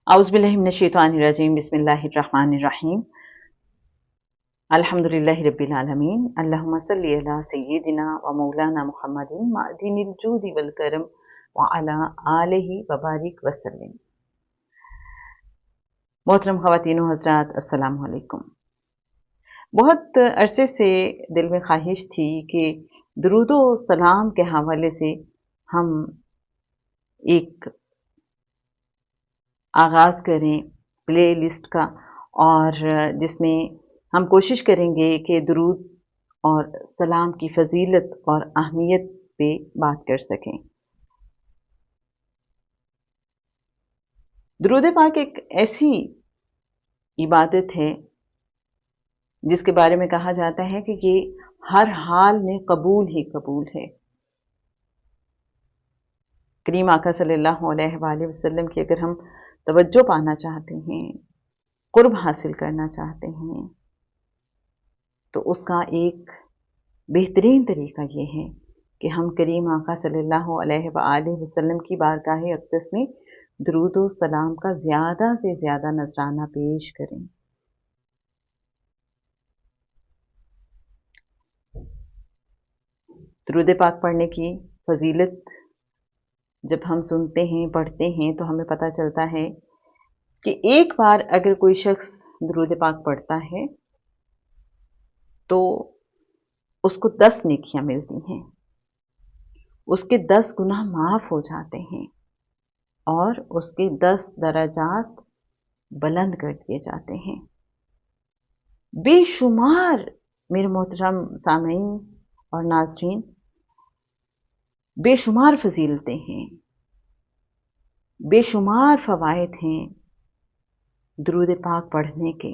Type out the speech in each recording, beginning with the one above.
औज़ुबिल्लाहि मिनश्शैतानिर्रजीम बिस्मिल्लाहिर्रहमानिर्रहीम अल्हम्दुलिल्लाहि रब्बिल आलमीन अल्लाहुम्मा सल्लि अला सय्यिदिना व मौलाना मुहम्मदिन मअदिनिल जूदि वल करम व अला आलिहि व बारिक वसल्लम। मोहतरम ख़वातीन व हज़रात, अस्सलामु अलैकुम। बहुत अरसे से दिल में ख्वाहिश थी कि दुरूद व सलाम के हवाले से हम एक आगाज़ करें प्ले लिस्ट का, और जिसमें हम कोशिश करेंगे कि दुरूद और सलाम की फ़जीलत और अहमियत पे बात कर सकें। दुरूद पाक एक ऐसी इबादत है जिसके बारे में कहा जाता है कि ये हर हाल में कबूल ही कबूल है। करीम आका सल्लल्लाहु अलैहि वसल्लम की अगर हम तवज्जो पाना चाहते हैं, कुर्ब हासिल करना चाहते हैं, तो उसका एक बेहतरीन तरीका ये है कि हम करीम आका सल्लल्लाहु अलैहि वसल्लम की बारगाह अक़दस में दुरूद व सलाम का ज़्यादा से ज़्यादा नजराना पेश करें। दुरूद पाक पढ़ने की फजीलत जब हम सुनते हैं, पढ़ते हैं, तो हमें पता चलता है कि एक बार अगर कोई शख्स दुरूद पाक पढ़ता है तो उसको 10 नेकियां मिलती हैं, उसके 10 गुनाह माफ हो जाते हैं और उसके 10 दराजात बुलंद कर दिए जाते हैं। बेशुमार मेरे मोहतरम सामीन और नाज़रीन, बेशुमार फजीलतें हैं, बेशुमार फ़वाइद हैं दुरूद पाक पढ़ने के।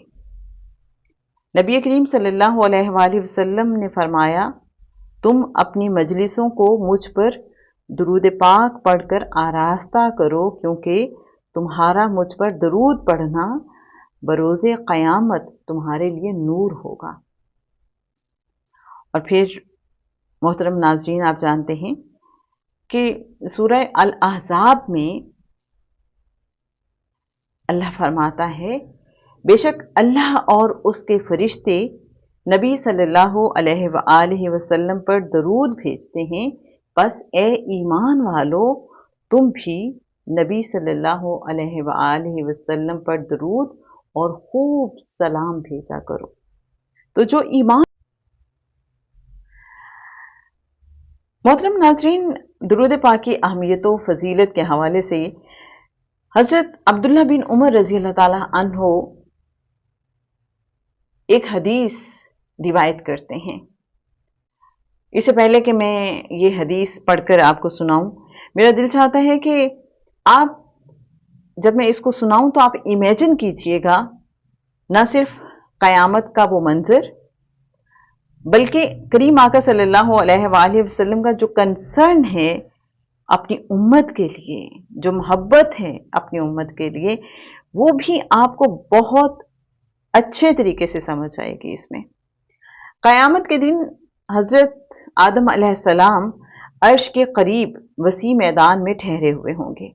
नबी करीम सल्लल्लाहु अलैहि वसल्लम ने फरमाया, तुम अपनी मजलिसों को मुझ पर दुरूद पाक पढ़कर आरास्ता करो, क्योंकि तुम्हारा मुझ पर दुरूद पढ़ना बरोज़े क़यामत तुम्हारे लिए नूर होगा। और फिर मोहतरम नाज़रीन, आप जानते हैं कि सूरह अल अहज़ाब में अल्लाह फरमाता है, बेशक अल्लाह और उसके फरिश्ते नबी सल्लल्लाहु अलैहि वसल्लम पर दरूद भेजते हैं, बस ए ईमान वालो, तुम भी नबी सल्लल्लाहु अलैहि वसल्लम पर दरूद और खूब सलाम भेजा करो। तो जो ईमान, मोहतरम नाज़रीन, दुरूद पाक की अहमियत व फजीलत के हवाले से हज़रत अब्दुल्ला बिन उमर रज़ी अल्लाह ताला अन्हो एक हदीस रिवायत करते हैं। इससे पहले कि मैं ये हदीस पढ़कर आपको सुनाऊं, मेरा दिल चाहता है कि आप जब मैं इसको सुनाऊं तो आप इमेजिन कीजिएगा ना सिर्फ क़यामत का वो मंजर, बल्कि करीम आका सल्लल्लाहु अलैहि वसल्लम का जो कंसर्न है अपनी उम्मत के लिए, जो मोहब्बत है अपनी उम्मत के लिए, वो भी आपको बहुत अच्छे तरीके से समझ आएगी इसमें। क़यामत के दिन हज़रत आदम अलैहिस्सलाम अर्श के करीब वसी मैदान में ठहरे हुए होंगे।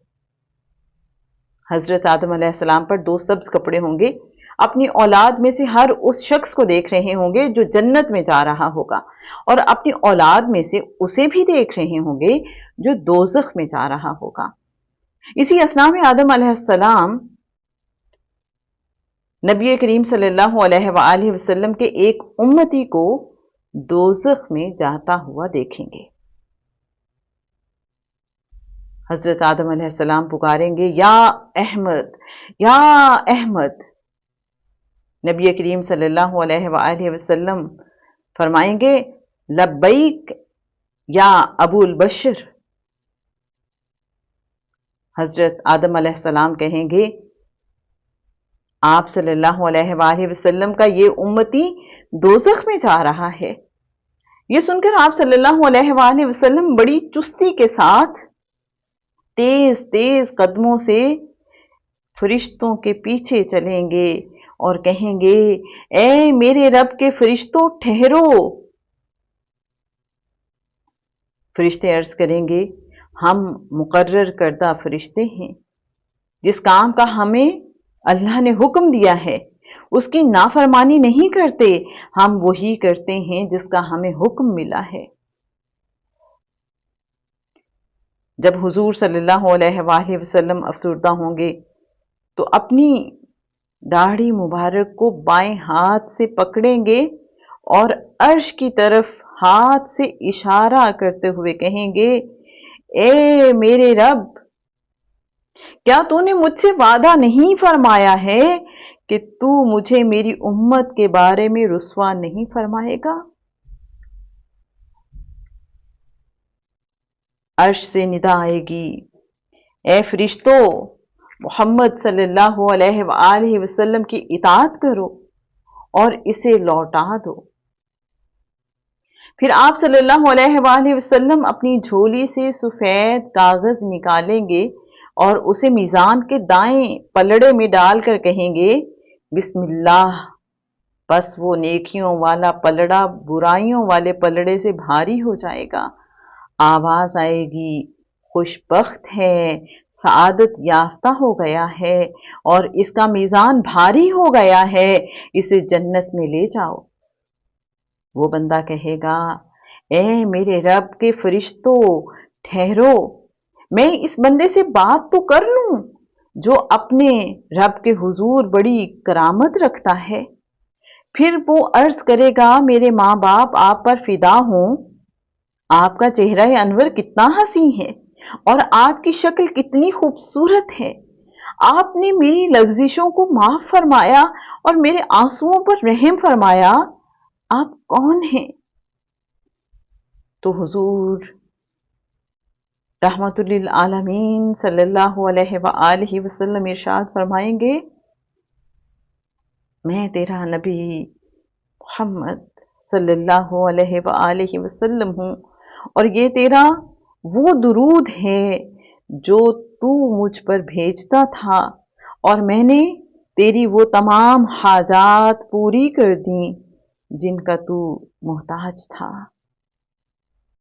हज़रत आदम अलैहिस्सलाम पर 2 सब्ज़ कपड़े होंगे। अपनी औलाद में से हर उस शख्स को देख रहे होंगे जो जन्नत में जा रहा होगा, और अपनी औलाद में से उसे भी देख रहे होंगे जो दोज़ख में जा रहा होगा। इसी असना में आदम अलैहिस्सलाम नबी करीम सल्लल्लाहु अलैहि वसल्लम के एक उम्मती को दोज़ख में जाता हुआ देखेंगे। हज़रत आदम अलैहिस्सलाम पुकारेंगे, या अहमद, या अहमद। नबी करीम सल्लल्लाहु अलैहि वसल्लम फरमाएंगे, लब्बैक या अबुल बशर। हज़रत आदम अलैहिस्सलाम कहेंगे, आप सल्लल्लाहु अलैहि वसल्लम का ये उम्मती दोज़ख में जा रहा है। ये सुनकर आप सल्लल्लाहु अलैहि वसल्लम बड़ी चुस्ती के साथ तेज तेज कदमों से फरिश्तों के पीछे चलेंगे और कहेंगे, ए मेरे रब के फरिश्तों, ठहरो। फरिश्ते अर्ज करेंगे, हम मुकर्रर करदा फरिश्ते हैं, جس کام کا ہمیں اللہ نے حکم دیا ہے اس کی نافرمانی نہیں کرتے، ہم وہی کرتے ہیں جس کا ہمیں حکم ملا ہے۔ جب حضور صلی اللہ علیہ وآلہ وسلم افسردہ ہوں گے تو اپنی داڑھی مبارک کو بائیں ہاتھ سے پکڑیں گے اور عرش کی طرف ہاتھ سے اشارہ کرتے ہوئے کہیں گے، اے میرے رب، کیا تو نے مجھ سے وعدہ نہیں فرمایا ہے کہ تو مجھے میری امت کے بارے میں رسوا نہیں فرمائے گا؟ عرش سے ندا آئے گی، اے فرشتوں، محمد صلی اللہ علیہ وآلہ وسلم کی اطاعت کرو اور اسے لوٹا دو۔ پھر آپ صلی اللہ علیہ وآلہ وسلم اپنی جھولی سے سفید کاغذ نکالیں گے اور اسے میزان کے دائیں پلڑے میں ڈال کر کہیں گے، بسم اللہ۔ بس وہ نیکیوں والا پلڑا برائیوں والے پلڑے سے بھاری ہو جائے گا۔ آواز آئے گی، خوش بخت ہے، سعادت یافتہ ہو گیا ہے اور اس کا میزان بھاری ہو گیا ہے، اسے جنت میں لے جاؤ۔ وہ بندہ کہے گا، اے میرے رب کے فرشتوں، ٹھہرو، میں اس بندے سے بات تو کر لوں جو اپنے رب کے حضور بڑی کرامت رکھتا ہے۔ پھر وہ عرض کرے گا، میرے ماں باپ آپ پر فدا ہوں، آپ کا چہرہ انور کتنا حسین ہے اور آپ کی شکل کتنی خوبصورت ہے، آپ نے میری لغزشوں کو معاف فرمایا اور میرے آنسوؤں پر رحم فرمایا، آپ کون ہیں؟ تو حضور رحمت للعالمین صلی اللہ علیہ وآلہ وسلم ارشاد فرمائیں گے، میں تیرا نبی محمد صلی اللہ علیہ وآلہ وسلم ہوں اور یہ تیرا وہ درود ہے جو تو مجھ پر بھیجتا تھا اور میں نے تیری وہ تمام حاجات پوری کر دیں جن کا تو محتاج تھا۔